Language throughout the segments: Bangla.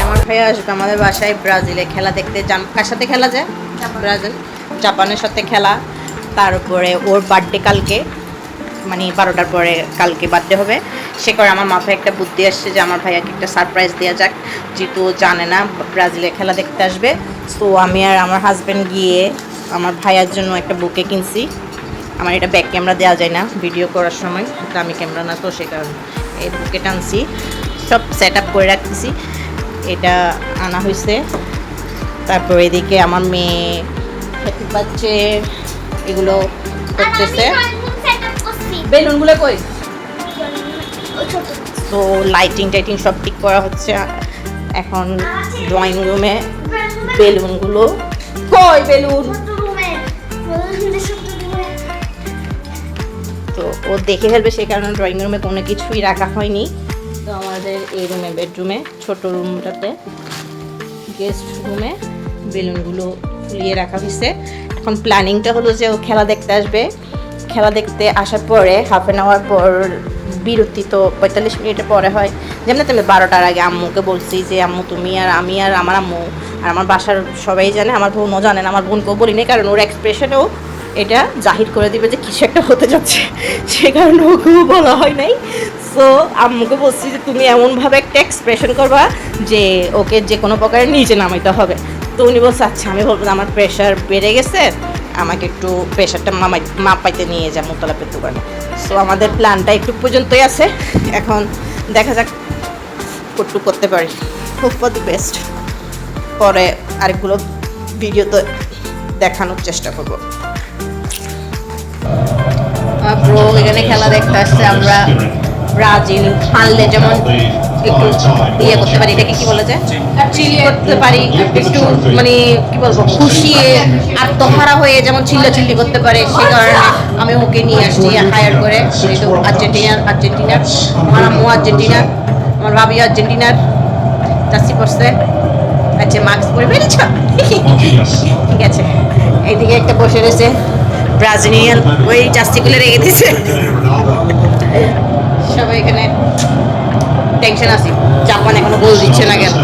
আমার ভাইয়া আসবে আমাদের বাসায় ব্রাজিলে খেলা দেখতে। কার সাথে খেলা যায়? ব্রাজিল, জাপানের সাথে খেলা। তার উপরে ওর বার্থডে কালকে, মানে 12টার পরে কালকে বার্থডে হবে। সে করে আমার মাথায় একটা বুদ্ধি আসছে যে আমার ভাইয়াকে একটা সারপ্রাইজ দেওয়া যাক, যেহেতু ও জানে না ব্রাজিলে খেলা দেখতে আসবে। সো আমি আর আমার হাজব্যান্ড গিয়ে আমার ভাইয়ার জন্য একটা বুকে কিনছি। আমার এটা ব্যাক ক্যামেরা দেওয়া যায় না ভিডিও করার সময়, দামি ক্যামেরা না, তো সে কারণে এই বুকে টানছি, সব সেট আপ করে রাখতেছি। এটা আনা হয়েছে। তারপর এদিকে আমার মেয়ে হ্যাপি বার্থডে এগুলো করতেছে। বেলুনগুলো কই? তো লাইটিং টাইটিং সব ঠিক করা হচ্ছে। এখন ড্রয়িং রুমে বেলুনগুলো কই? বেলুন তো ও দেখে ফেলবে, সেই কারণে ড্রয়িং রুমে কোনো কিছুই রাখা হয়নি। তো আমাদের এই রুমে, বেডরুমে, ছোট রুমটাতে, গেস্ট রুমে বেলুনগুলো ফুলিয়ে রাখা হয়েছে। এখন প্ল্যানিংটা হলো যে ও খেলা দেখতে আসবে। খেলা দেখতে আসার পরে হাফ অ্যান আওয়ার পর বিরতি, তো 45 মিনিটের পরে হয়। যেমন তুমি 12টার আগে আম্মুকে বলছি যে আম্মু তুমি আর আমি আর আমার আম্মু আর আমার বাসার সবাই জানে, আমার বোনও জানেন, আমার বোনকেও বলিনি, কারণ ওর এক্সপ্রেশনেও এটা জাহির করে দিবে যে কিছু একটা হতে যাচ্ছে, সে কারণে ওকেও বলা হয় নাই। সো আম্মুকে বলছি যে তুমি এমনভাবে একটা এক্সপ্রেশন করবা যে ওকে যে কোনো প্রকারে নিচে নামাইতে হবে। তো উনি বলছে আচ্ছা, আমি বলবো আমার প্রেশার বেড়ে গেছে, আমাকে একটু প্রেশারটা মাপাইতে নিয়ে যা মোতালাপের দোকানে। সো আমাদের প্ল্যানটা একটু পর্যন্তই আছে, এখন দেখা যাক কতটুকু করতে পারি। Hope for the best. পরে আরেকগুলো ভিডিওতে দেখানোর চেষ্টা করবো। ব্রো এখানে খেলা দেখতে আসছে। আমরা ব্রাজিল হারলে যেমন একটু ইয়ে করতে পারি, এটাকে কি বলা যায়, চিল করতে পারি, একটু মানে কি বলবো, খুশি আত্মহারা হয়ে যেমন চিল্লাচিল্লি করতে পারে, সেই কারণে আমি ওকে নিয়ে আসছি হায়ার করে। যেহেতু আর্জেন্টিনার, আমার আম্মু আর্জেন্টিনার, আমার ভাবি আর্জেন্টিনার, চাষি পড়ছে। আচ্ছা মাস্ক পরে বেরিয়েছ, ঠিক আছে। এইদিকে একটা বসে রয়েছে ব্রাজিলিয়ান, ওই জাস্তিগুলো রেখে দিয়েছে। সবাই এখানে টেনশন আছে, জাপান এখনো গোল দিচ্ছে না কেন।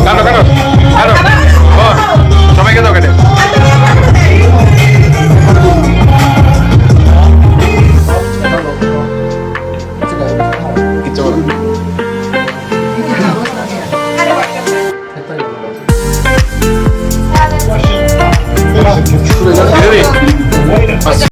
কাটো কাটো